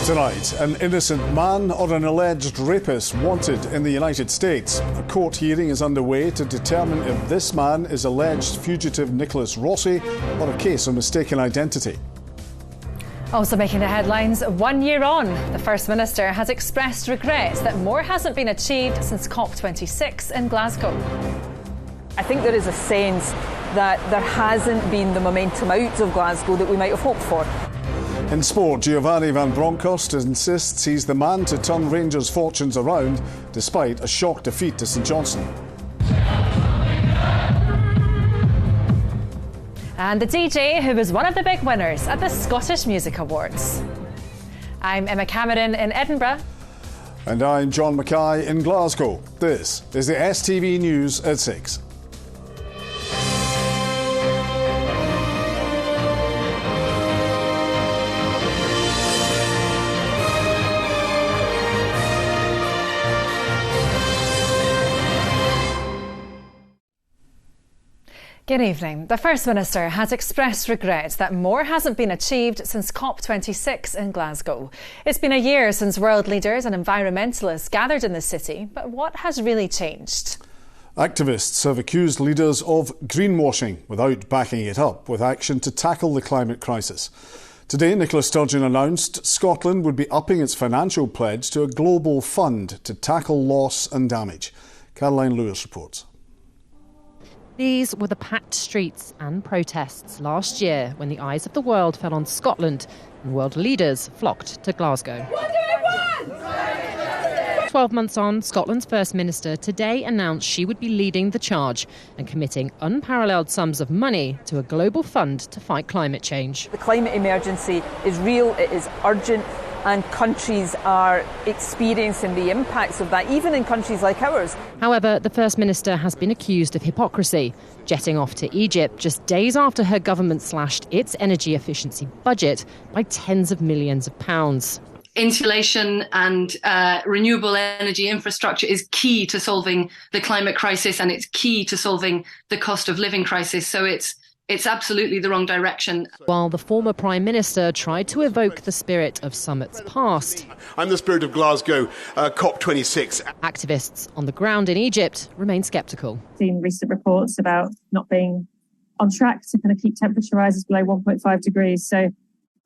Tonight, an innocent man or an alleged rapist wanted in the United States. A court hearing is underway to determine if this man is alleged fugitive Nicholas Rossi or a case of mistaken identity. Also making the headlines, 1 year on, the First Minister has expressed regret that more hasn't been achieved since COP26 in Glasgow. I think there is a sense that there hasn't been the momentum out of Glasgow that we might have hoped for. In sport, Giovanni van Bronckhorst insists he's the man to turn Rangers' fortunes around despite a shock defeat to St Johnstone. And the DJ who was one of the big winners at the Scottish Music Awards. I'm Emma Cameron in Edinburgh. And I'm John Mackay in Glasgow. This is the STV News at 6. Good evening. The First Minister has expressed regret that more hasn't been achieved since COP26 in Glasgow. It's been a year since world leaders and environmentalists gathered in the city, but what has really changed? Activists have accused leaders of greenwashing without backing it up with action to tackle the climate crisis. Today, Nicola Sturgeon announced Scotland would be upping its financial pledge to a global fund to tackle loss and damage. Caroline Lewis reports. These were the packed streets and protests last year when the eyes of the world fell on Scotland and world leaders flocked to Glasgow. What do we want? 12 months on, Scotland's First Minister today announced she would be leading the charge and committing unparalleled sums of money to a global fund to fight climate change. The climate emergency is real, it is urgent, and countries are experiencing the impacts of that, even in countries like ours. However, the First Minister has been accused of hypocrisy, jetting off to Egypt just days after her government slashed its energy efficiency budget by tens of millions of pounds. Insulation and renewable energy infrastructure is key to solving the climate crisis, and it's key to solving the cost of living crisis. So it's absolutely the wrong direction. While the former Prime Minister tried to evoke the spirit of summits past. I'm the spirit of Glasgow, COP26. Activists on the ground in Egypt remain sceptical. Seen recent reports about not being on track to kind of keep temperature rises below 1.5 degrees. So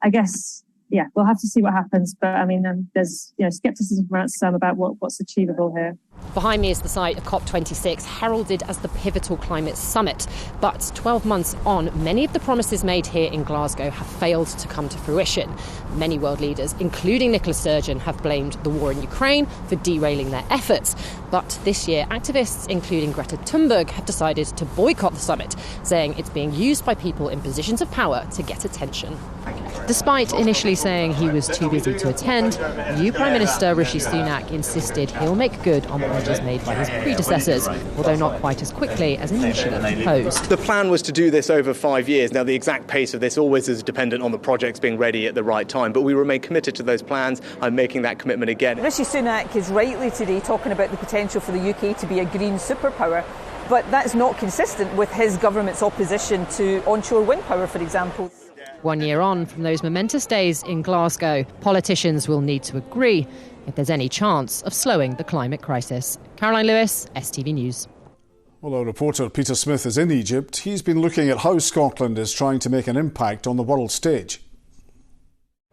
I guess, yeah, we'll have to see what happens. But I mean, there's scepticism around some about what's achievable here. Behind me is the site of COP26, heralded as the pivotal climate summit. But 12 months on, many of the promises made here in Glasgow have failed to come to fruition. Many world leaders, including Nicola Sturgeon, have blamed the war in Ukraine for derailing their efforts. But this year, activists, including Greta Thunberg, have decided to boycott the summit, saying it's being used by people in positions of power to get attention. Despite initially saying he was too busy to attend, new Prime Minister Rishi Sunak insisted he'll make good on pledges made by his predecessors, although not quite as quickly as initially proposed. The plan was to do this over 5 years. Now, the exact pace of this always is dependent on the projects being ready at the right time, but we remain committed to those plans. I'm making that commitment again. Rishi Sunak is rightly today talking about the potential for the UK to be a green superpower, but that's not consistent with his government's opposition to onshore wind power, for example. 1 year on from those momentous days in Glasgow, politicians will need to agree if there's any chance of slowing the climate crisis. Caroline Lewis, STV News. Well, our reporter Peter Smith is in Egypt. He's been looking at how Scotland is trying to make an impact on the world stage.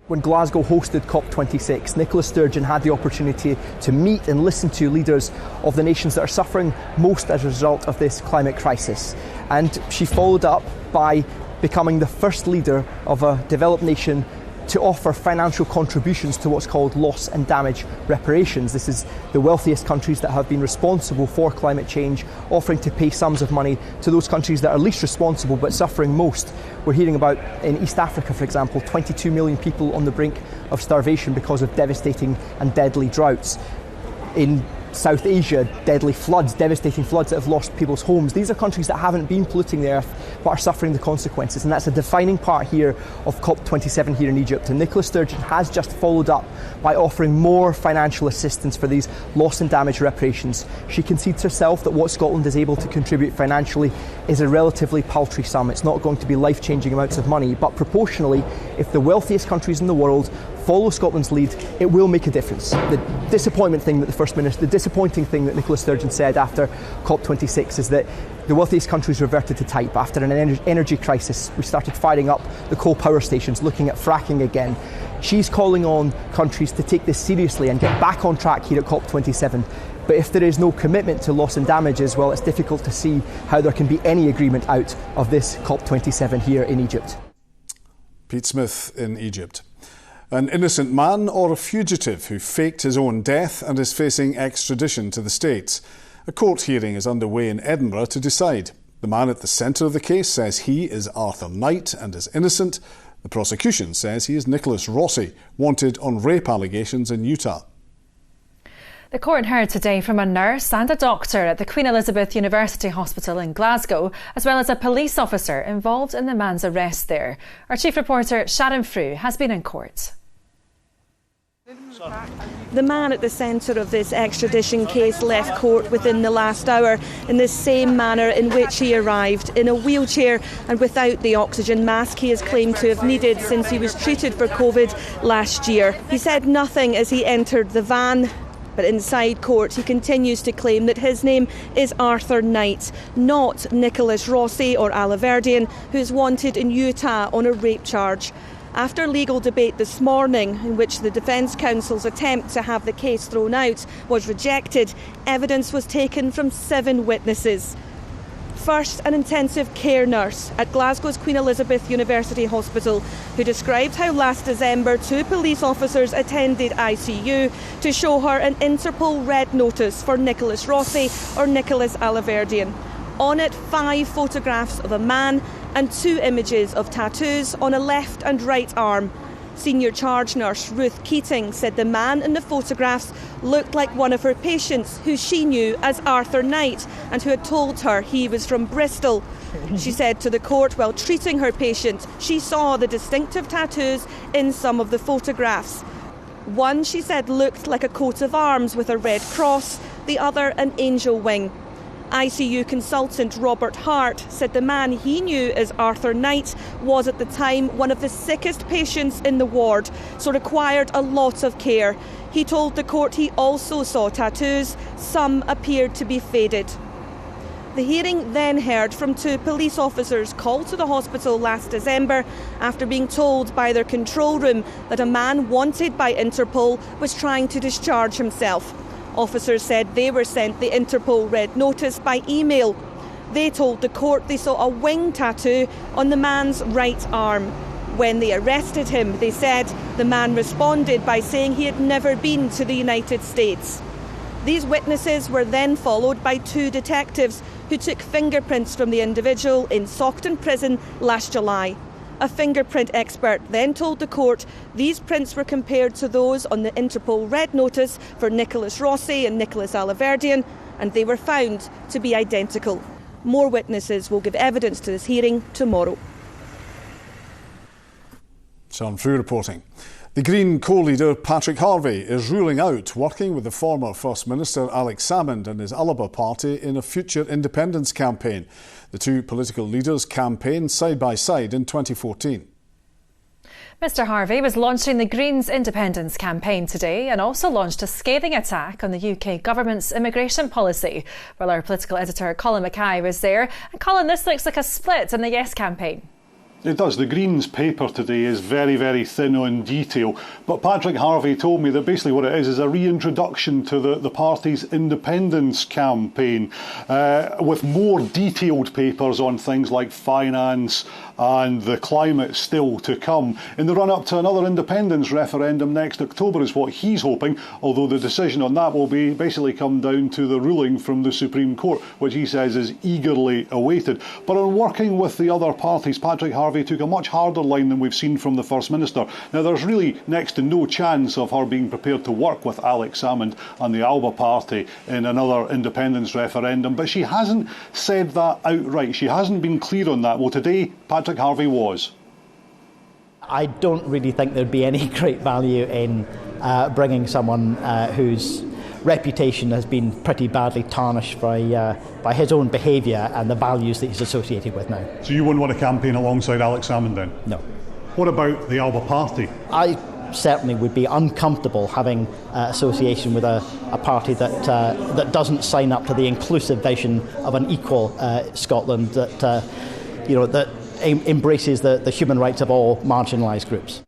When Glasgow hosted COP26, Nicola Sturgeon had the opportunity to meet and listen to leaders of the nations that are suffering most as a result of this climate crisis. And she followed up by becoming the first leader of a developed nation to offer financial contributions to what's called loss and damage reparations. This is the wealthiest countries that have been responsible for climate change, offering to pay sums of money to those countries that are least responsible but suffering most. We're hearing about, in East Africa, for example, 22 million people on the brink of starvation because of devastating and deadly droughts. In South Asia, deadly floods, devastating floods that have lost people's homes. These are countries that haven't been polluting the earth but are suffering the consequences, and that's a defining part here of COP27 here in Egypt. And Nicola Sturgeon has just followed up by offering more financial assistance for these loss and damage reparations. She concedes herself that what Scotland is able to contribute financially is a relatively paltry sum. It's not going to be life-changing amounts of money, but proportionally if the wealthiest countries in the world follow Scotland's lead, it will make a difference. The disappointing thing that Nicola Sturgeon said after COP26 is that the wealthiest countries reverted to type. After an energy crisis, we started firing up the coal power stations, looking at fracking again. She's calling on countries to take this seriously and get back on track here at COP27. But if there is no commitment to loss and damages, well, it's difficult to see how there can be any agreement out of this COP27 here in Egypt. Pete Smith in Egypt. An innocent man or a fugitive who faked his own death and is facing extradition to the States. A court hearing is underway in Edinburgh to decide. The man at the centre of the case says he is Arthur Knight and is innocent. The prosecution says he is Nicholas Rossi, wanted on rape allegations in Utah. The court heard today from a nurse and a doctor at the Queen Elizabeth University Hospital in Glasgow, as well as a police officer involved in the man's arrest there. Our chief reporter Sharon Frew has been in court. The man at the centre of this extradition case left court within the last hour in the same manner in which he arrived, in a wheelchair and without the oxygen mask he is claimed to have needed since he was treated for COVID last year. He said nothing as he entered the van, but inside court he continues to claim that his name is Arthur Knight, not Nicholas Rossi or Alaverdian, who is wanted in Utah on a rape charge. After legal debate this morning, in which the Defence Counsel's attempt to have the case thrown out was rejected, evidence was taken from 7 witnesses. First, an intensive care nurse at Glasgow's Queen Elizabeth University Hospital, who described how last December 2 police officers attended ICU to show her an Interpol red notice for Nicholas Rossi or Nicholas Alaverdian. On it, 5 photographs of a man and 2 images of tattoos on a left and right arm. Senior charge nurse Ruth Keating said the man in the photographs looked like one of her patients who she knew as Arthur Knight and who had told her he was from Bristol. She said to the court while treating her patient, she saw the distinctive tattoos in some of the photographs. One, she said, looked like a coat of arms with a red cross, the other an angel wing. ICU consultant Robert Hart said the man he knew as Arthur Knight was at the time one of the sickest patients in the ward, so required a lot of care. He told the court he also saw tattoos, some appeared to be faded. The hearing then heard from 2 police officers called to the hospital last December after being told by their control room that a man wanted by Interpol was trying to discharge himself. Officers said they were sent the Interpol red notice by email. They told the court they saw a wing tattoo on the man's right arm. When they arrested him, they said the man responded by saying he had never been to the United States. These witnesses were then followed by 2 detectives who took fingerprints from the individual in Saughton Prison last July. A fingerprint expert then told the court these prints were compared to those on the Interpol red notice for Nicholas Rossi and Nicholas Alaverdian, and they were found to be identical. More witnesses will give evidence to this hearing tomorrow. Sharon Frew reporting. The Green co-leader Patrick Harvie is ruling out working with the former First Minister Alex Salmond and his Alba party in a future independence campaign. The 2 political leaders campaigned side by side in 2014. Mr Harvie was launching the Greens independence campaign today and also launched a scathing attack on the UK government's immigration policy. Well, our political editor Colin Mackay was there. And Colin, this looks like a split in the Yes campaign. It does. The Greens paper today is very, very thin on detail. But Patrick Harvie told me that basically what it is a reintroduction to the party's independence campaign with more detailed papers on things like finance and the climate still to come. In the run-up to another independence referendum next October is what he's hoping, although the decision on that will be basically come down to the ruling from the Supreme Court, which he says is eagerly awaited. But on working with the other parties, Patrick Harvie took a much harder line than we've seen from the First Minister. Now, there's really next to no chance of her being prepared to work with Alex Salmond and the Alba party in another independence referendum, but she hasn't said that outright. She hasn't been clear on that. Well, today, Patrick Harvie was. I don't really think there'd be any great value in bringing someone whose reputation has been pretty badly tarnished by his own behaviour and the values that he's associated with now. So you wouldn't want to campaign alongside Alex Salmond then? No. What about the Alba Party? I certainly would be uncomfortable having association with a party that doesn't sign up to the inclusive vision of an equal Scotland that embraces the human rights of all marginalised groups.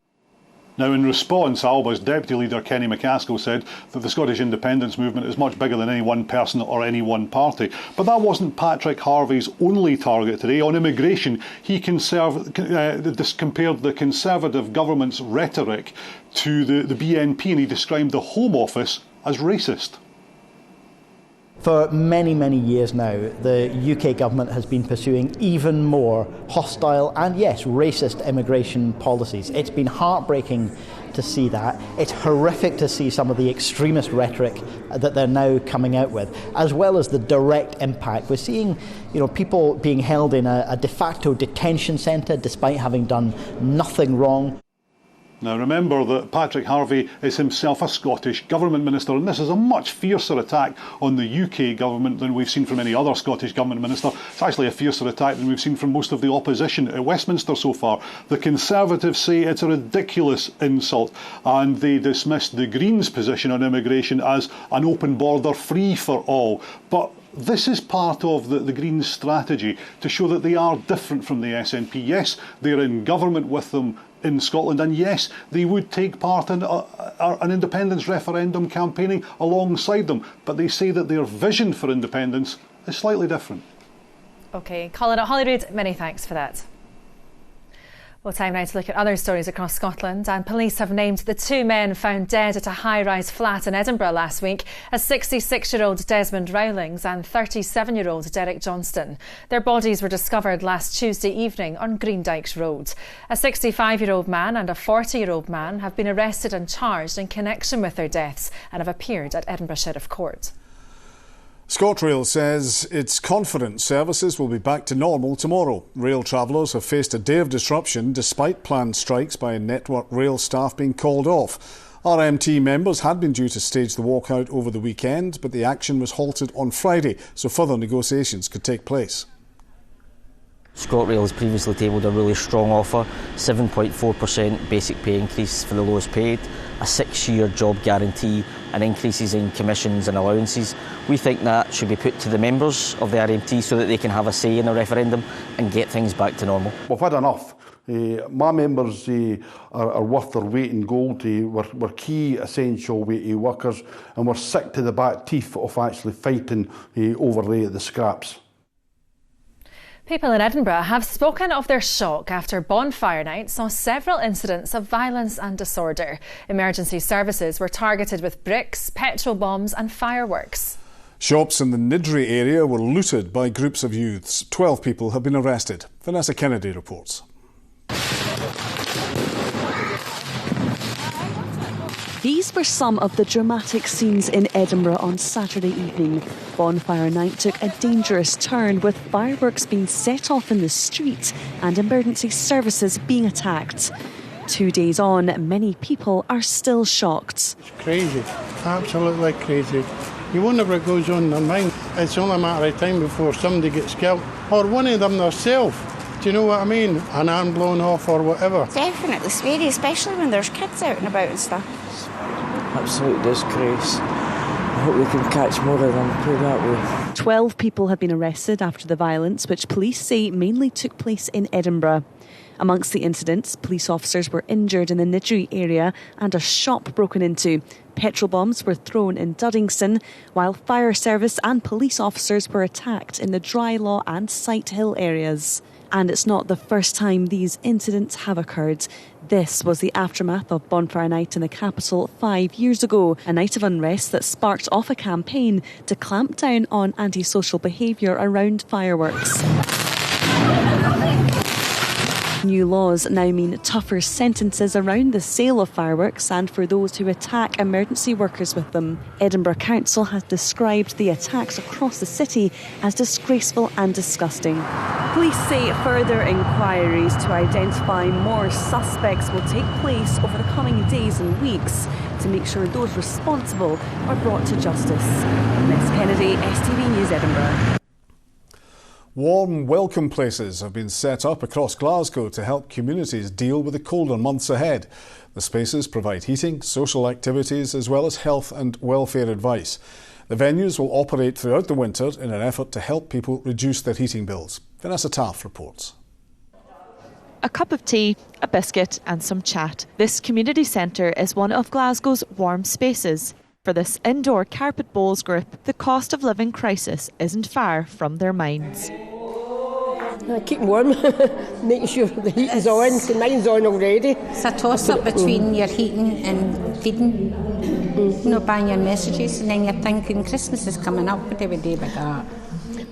Now, in response, Alba's Deputy Leader Kenny McCaskill said that the Scottish independence movement is much bigger than any one person or any one party. But that wasn't Patrick Harvie's only target today. On immigration, he compared the Conservative government's rhetoric to the BNP, and he described the Home Office as racist. For many, many years now, the UK government has been pursuing even more hostile and, yes, racist immigration policies. It's been heartbreaking to see that. It's horrific to see some of the extremist rhetoric that they're now coming out with, as well as the direct impact. We're seeing, people being held in a de facto detention centre despite having done nothing wrong. Now remember that Patrick Harvie is himself a Scottish government minister, and this is a much fiercer attack on the UK government than we've seen from any other Scottish government minister. It's actually a fiercer attack than we've seen from most of the opposition at Westminster so far. The Conservatives say it's a ridiculous insult, and they dismissed the Greens' position on immigration as an open border free for all. But this is part of the Greens' strategy to show that they are different from the SNP. Yes, they're in government with them in Scotland, and yes, they would take part in an independence referendum campaigning alongside them, but they say that their vision for independence is slightly different. OK, Colin at Holyrood, many thanks for that. Well, time now to look at other stories across Scotland, and police have named the two men found dead at a high-rise flat in Edinburgh last week as 66-year-old Desmond Rowlings and 37-year-old Derek Johnston. Their bodies were discovered last Tuesday evening on Greendykes Road. A 65-year-old man and a 40-year-old man have been arrested and charged in connection with their deaths and have appeared at Edinburgh Sheriff Court. ScotRail says it's confident services will be back to normal tomorrow. Rail travellers have faced a day of disruption despite planned strikes by Network Rail staff being called off. RMT members had been due to stage the walkout over the weekend, but the action was halted on Friday so further negotiations could take place. ScotRail has previously tabled a really strong offer, 7.4% basic pay increase for the lowest paid, a 6-year job guarantee and increases in commissions and allowances. We think that should be put to the members of the RMT so that they can have a say in the referendum and get things back to normal. We've had enough. My members are worth their weight in gold. We're key essential workers, and we're sick to the back teeth of actually fighting over the scraps. People in Edinburgh have spoken of their shock after Bonfire night saw several incidents of violence and disorder. Emergency services were targeted with bricks, petrol bombs and fireworks. Shops in the Niddrie area were looted by groups of youths. 12 people have been arrested. Vanessa Kennedy reports. These were some of the dramatic scenes in Edinburgh on Saturday evening. Bonfire night took a dangerous turn with fireworks being set off in the street and emergency services being attacked. 2 days on, many people are still shocked. It's crazy, absolutely crazy. You wonder what goes on in their mind. It's only a matter of time before somebody gets killed, or one of them themselves. Do you know what I mean? An arm blown off or whatever. Definitely scary, especially when there's kids out and about and stuff. Absolute disgrace. I hope we can catch more of them, put it that way. 12 people have been arrested after the violence, which police say mainly took place in Edinburgh. Amongst the incidents, police officers were injured in the Niddrie area and a shop broken into. Petrol bombs were thrown in Duddingston, while fire service and police officers were attacked in the Drylaw and Sighthill areas. And it's not the first time these incidents have occurred. This was the aftermath of Bonfire Night in the capital 5 years ago, a night of unrest that sparked off a campaign to clamp down on antisocial behaviour around fireworks. New laws now mean tougher sentences around the sale of fireworks and for those who attack emergency workers with them. Edinburgh Council has described the attacks across the city as disgraceful and disgusting. Police say further inquiries to identify more suspects will take place over the coming days and weeks to make sure those responsible are brought to justice. Vanessa Kennedy, STV News, Edinburgh. Warm welcome places have been set up across Glasgow to help communities deal with the colder months ahead. The spaces provide heating, social activities as well as health and welfare advice. The venues will operate throughout the winter in an effort to help people reduce their heating bills. Vanessa Taff reports. A cup of tea, a biscuit and some chat. This community centre is one of Glasgow's warm spaces. For this indoor carpet bowls group, the cost of living crisis isn't far from their minds. Keep warm, making sure the heating's on, so mine's on already. It's a toss-up between your heating and feeding. Buying your messages, and then you're thinking Christmas is coming up, what do we do with that?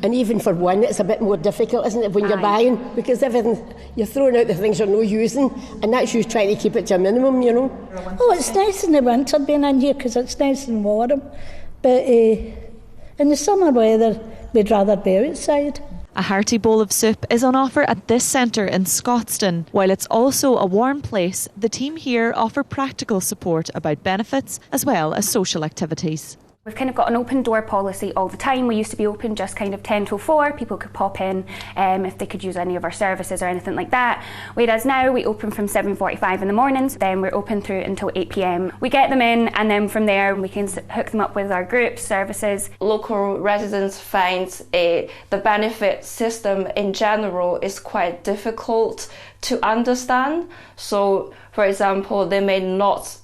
And even for one, it's a bit more difficult, isn't it, when you're buying? Because everything, you're throwing out the things you're not using, and that's you trying to keep it to a minimum, you know. Oh, it's nice in the winter being in here because it's nice and warm. But in the summer weather, we'd rather be outside. A hearty bowl of soup is on offer at this centre in Scotstoun. While it's also a warm place, the team here offer practical support about benefits as well as social activities. We've kind of got an open door policy all the time. We used to be open just kind of 10 till 4. People could pop in if they could use any of our services or anything like that. Whereas now we open from 7:45 in the mornings, then we're open through until 8 p.m. We get them in and then from there we can hook them up with our groups, services. Local residents find the benefit system in general is quite difficult to understand. So, for example, they may not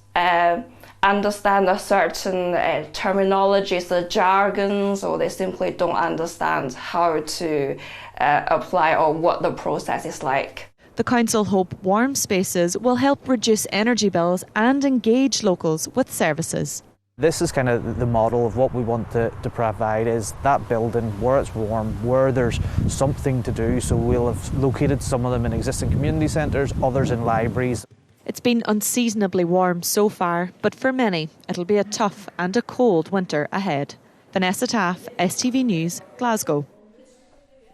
understand a certain terminologies, the jargons, or they simply don't understand how to apply or what the process is like. The council hope warm spaces will help reduce energy bills and engage locals with services. This is kind of the model of what we want to provide, is that building where it's warm, where there's something to do. So we'll have located some of them in existing community centres, others in libraries. It's been unseasonably warm so far, but for many, it'll be a tough and a cold winter ahead. Vanessa Taff, STV News, Glasgow.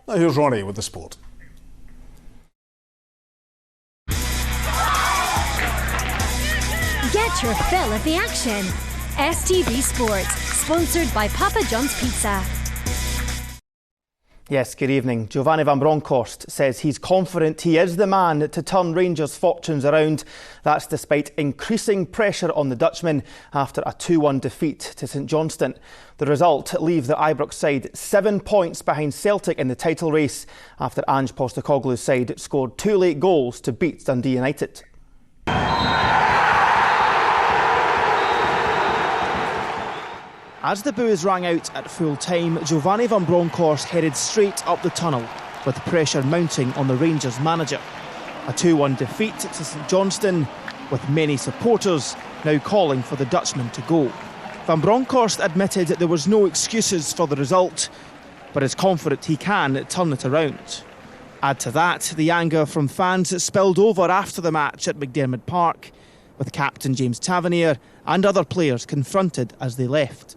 Now here's Ronnie with the sport. Get your fill of the action. STV Sports, sponsored by Papa John's Pizza. Yes, good evening. Giovanni van Bronckhorst says he's confident he is the man to turn Rangers' fortunes around. That's despite increasing pressure on the Dutchman after a 2-1 defeat to St Johnstone. The result leaves the Ibrox side 7 points behind Celtic in the title race after Ange Postecoglou's side scored 2 late goals to beat Dundee United. As the boos rang out at full time, Giovanni van Bronckhorst headed straight up the tunnel, with pressure mounting on the Rangers manager. A 2-1 defeat to St Johnstone, with many supporters now calling for the Dutchman to go. Van Bronckhorst admitted that there was no excuses for the result, but is confident he can turn it around. Add to that the anger from fans spilled over after the match at McDiarmid Park, with captain James Tavernier and other players confronted as they left.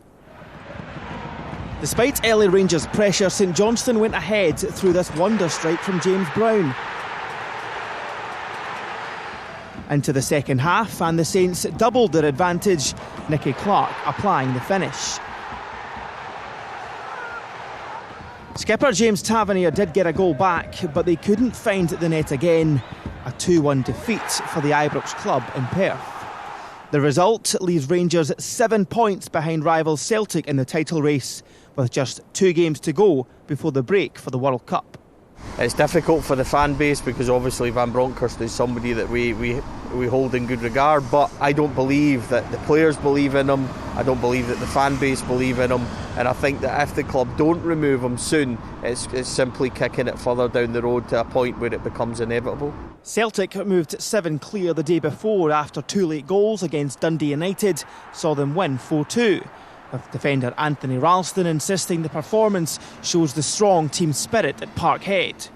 Despite early Rangers' pressure, St Johnstone went ahead through this wonder strike from James Brown. Into the second half, and the Saints doubled their advantage, Nicky Clark applying the finish. Skipper James Tavernier did get a goal back, but they couldn't find the net again. A 2-1 defeat for the Ibrox club in Perth. The result leaves Rangers 7 points behind rivals Celtic in the title race, with just 2 games to go before the break for the World Cup. It's difficult for the fan base because obviously Van Bronckhorst is somebody that we hold in good regard, but I don't believe that the players believe in him. I don't believe that the fan base believe in him, and I think that if the club don't remove him soon, it's simply kicking it further down the road to a point where it becomes inevitable. Celtic moved 7 clear the day before after 2 late goals against Dundee United saw them win 4-2. With defender Anthony Ralston insisting the performance shows the strong team spirit at Parkhead.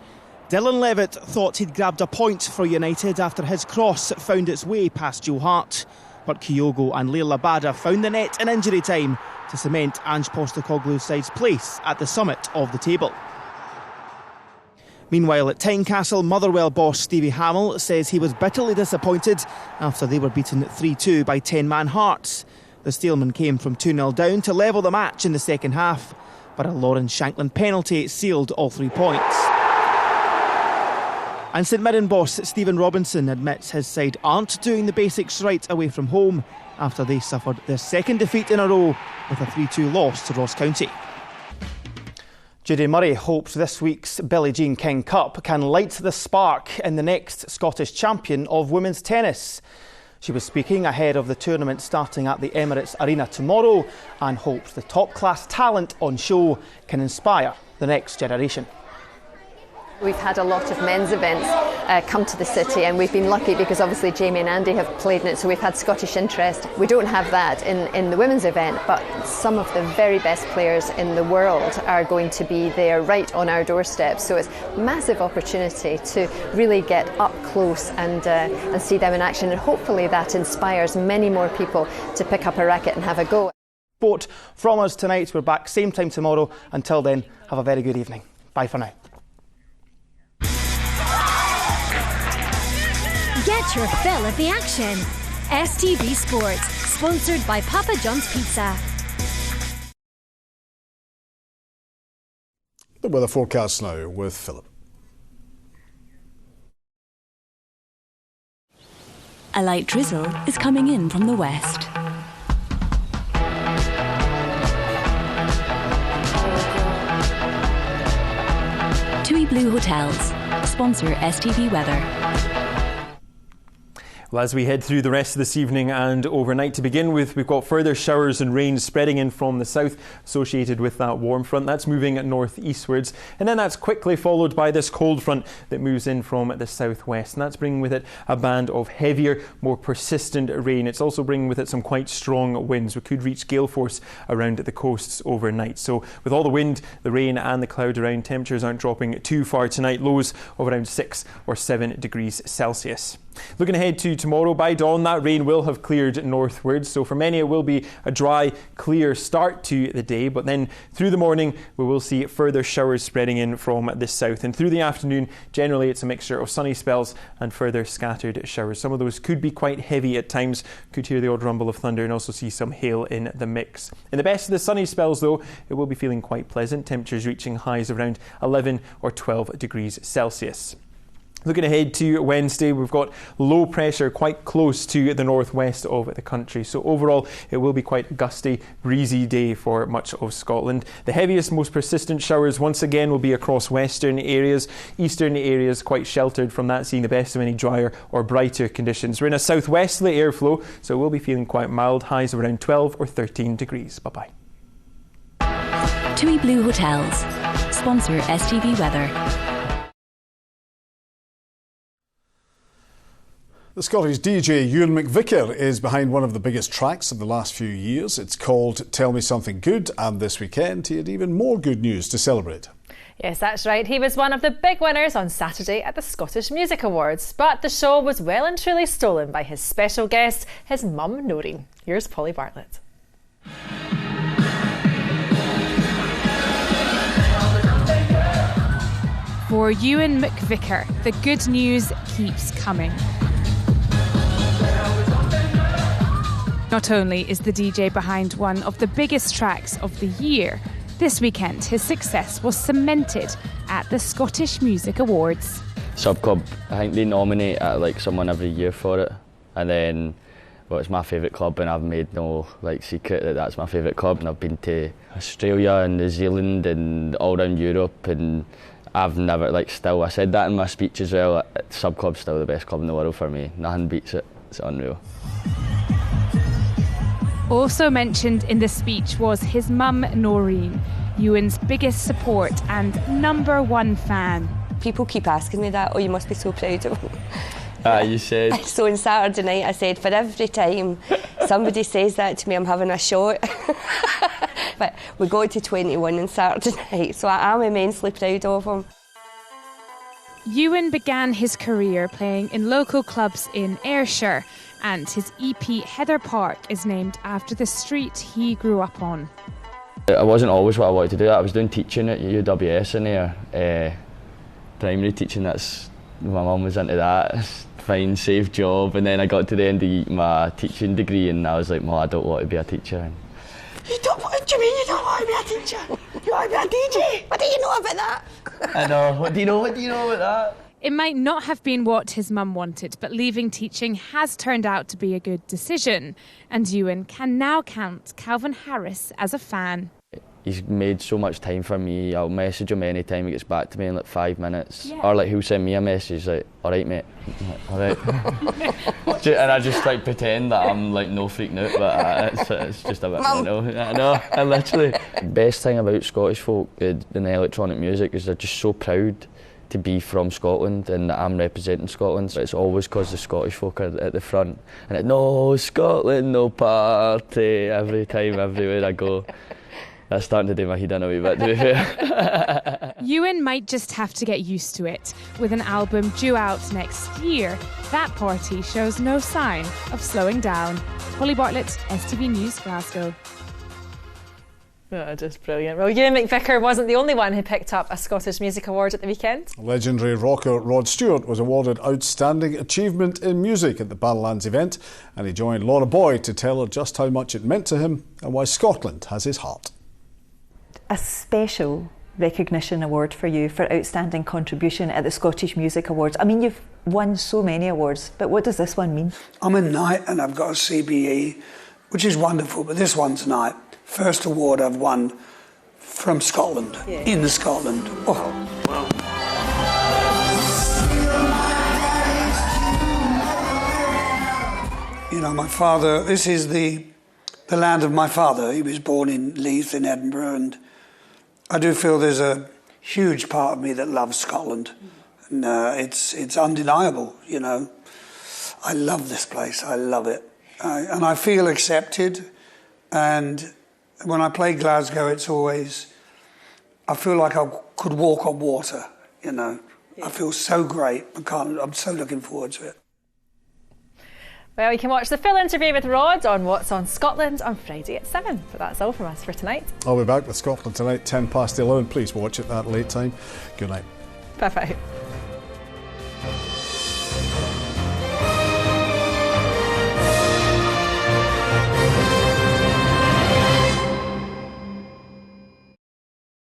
Dylan Levitt thought he'd grabbed a point for United after his cross found its way past Joe Hart, but Kyogo and Leila Bada found the net in injury time to cement Ange Postecoglou's side's place at the summit of the table. Meanwhile, at Tynecastle, Motherwell boss Stevie Hamill says he was bitterly disappointed after they were beaten 3-2 by 10-man Hearts. The Steelmen came from 2-0 down to level the match in the second half, but a Lauren Shanklin penalty sealed all 3 points. And St Mirren boss Stephen Robinson admits his side aren't doing the basics right away from home after they suffered their second defeat in a row with a 3-2 loss to Ross County. Judy Murray hopes this week's Billie Jean King Cup can light the spark in the next Scottish champion of women's tennis. She was speaking ahead of the tournament starting at the Emirates Arena tomorrow and hopes the top-class talent on show can inspire the next generation. We've had a lot of men's events come to the city, and we've been lucky because obviously Jamie and Andy have played in it, so we've had Scottish interest. We don't have that in the women's event, but some of the very best players in the world are going to be there right on our doorstep, so it's a massive opportunity to really get up close and see them in action, and hopefully that inspires many more people to pick up a racket and have a go. Sport from us tonight. We're back same time tomorrow. Until then, have a very good evening. Bye for now. Get your fill of the action. STV Sports, sponsored by Papa John's Pizza. The weather forecast now with Philip. A light drizzle is coming in from the west. TUI Blue Hotels sponsor STV Weather. Well, as we head through the rest of this evening and overnight, to begin with, we've got further showers and rain spreading in from the south associated with that warm front. That's moving north-eastwards, and then that's quickly followed by this cold front that moves in from the southwest, and that's bringing with it a band of heavier, more persistent rain. It's also bringing with it some quite strong winds. We could reach gale force around the coasts overnight. So with all the wind, the rain and the cloud around, temperatures aren't dropping too far tonight. Lows of around 6 or 7 degrees Celsius. Looking ahead to tomorrow, by dawn that rain will have cleared northwards, so for many it will be a dry, clear start to the day, but then through the morning we will see further showers spreading in from the south, and through the afternoon generally it's a mixture of sunny spells and further scattered showers. Some of those could be quite heavy at times, could hear the odd rumble of thunder and also see some hail in the mix. In the best of the sunny spells though, it will be feeling quite pleasant, temperatures reaching highs of around 11 or 12 degrees Celsius. Looking ahead to Wednesday, we've got low pressure quite close to the northwest of the country. So overall, it will be quite a gusty, breezy day for much of Scotland. The heaviest, most persistent showers once again will be across western areas. Eastern areas quite sheltered from that, seeing the best of any drier or brighter conditions. We're in a southwesterly airflow, so we'll be feeling quite mild, highs of around 12 or 13 degrees. Bye-bye. TUI Blue Hotels sponsor STV Weather. The Scottish DJ Ewan McVicker is behind one of the biggest tracks of the last few years. It's called Tell Me Something Good, and this weekend he had even more good news to celebrate. Yes, that's right. He was one of the big winners on Saturday at the Scottish Music Awards, but the show was well and truly stolen by his special guest, his mum Noreen. Here's Polly Bartlett. For Ewan McVicker, the good news keeps coming. Not only is the DJ behind one of the biggest tracks of the year, this weekend his success was cemented at the Scottish Music Awards. Subclub, I think they nominate someone every year for it, and then it's my favourite club, and I've made no secret that that's my favourite club, and I've been to Australia and New Zealand and all around Europe, and I've never I said that in my speech as well, Subclub's still the best club in the world for me. Nothing beats it. It's unreal. Also mentioned in the speech was his mum Noreen, Ewan's biggest support and #1 fan. People keep asking me that, oh, you must be so proud of him. You said. So on Saturday night I said, for every time somebody says that to me, I'm having a shot. But we got to 21 on Saturday night, so I am immensely proud of him. Ewan began his career playing in local clubs in Ayrshire, and his EP Heather Park is named after the street he grew up on. It wasn't always what I wanted to do. I was doing teaching at UWS in there, primary teaching. That's my mum was into that. Fine, safe job. And then I got to the end of my teaching degree, and I was like, "Mum, I don't want to be a teacher." What do you mean you don't want to be a teacher? You want to be a DJ? What do you know about that? I know. What do you know about that? It might not have been what his mum wanted, but leaving teaching has turned out to be a good decision. And Ewan can now count Calvin Harris as a fan. He's made so much time for me. I'll message him anytime he gets back to me in like 5 minutes. Or like he'll send me a message like, alright mate, alright. And I just like pretend that I'm like no freaking out, but it's just a bit, I know, I literally. Best thing about Scottish folk in electronic music is they're just so proud to be from Scotland and that I'm representing Scotland. So it's always because the Scottish folk are at the front. And no Scotland, no party, every time, everywhere I go. That's starting to do my head in a wee bit, to be fair. Ewan might just have to get used to it. With an album due out next year, that party shows no sign of slowing down. Holly Bartlett, STV News, Glasgow. Oh, just brilliant. Well, Ewan McVicker wasn't the only one who picked up a Scottish Music Award at the weekend. Legendary rocker Rod Stewart was awarded Outstanding Achievement in Music at the Badlands event, and he joined Laura Boyd to tell her just how much it meant to him and why Scotland has his heart. A special recognition award for you for outstanding contribution at the Scottish Music Awards. I mean, you've won so many awards, but what does this one mean? I'm a knight and I've got a CBE, which is wonderful, but this one's knight. First award I've won from Scotland, in Scotland. Oh, wow. You know, my father, this is the land of my father. He was born in Leith in Edinburgh, and I do feel there's a huge part of me that loves Scotland. And it's undeniable, you know. I love this place, I love it. And I feel accepted, and when I play Glasgow, it's always, I feel like I could walk on water, you know. I feel so great. I'm so looking forward to it. Well, you can watch the full interview with Rod on What's on Scotland on Friday at 7. But that's all from us for tonight. I'll be back with Scotland tonight, 11:10. Please watch it that late time. Good night. Bye-bye.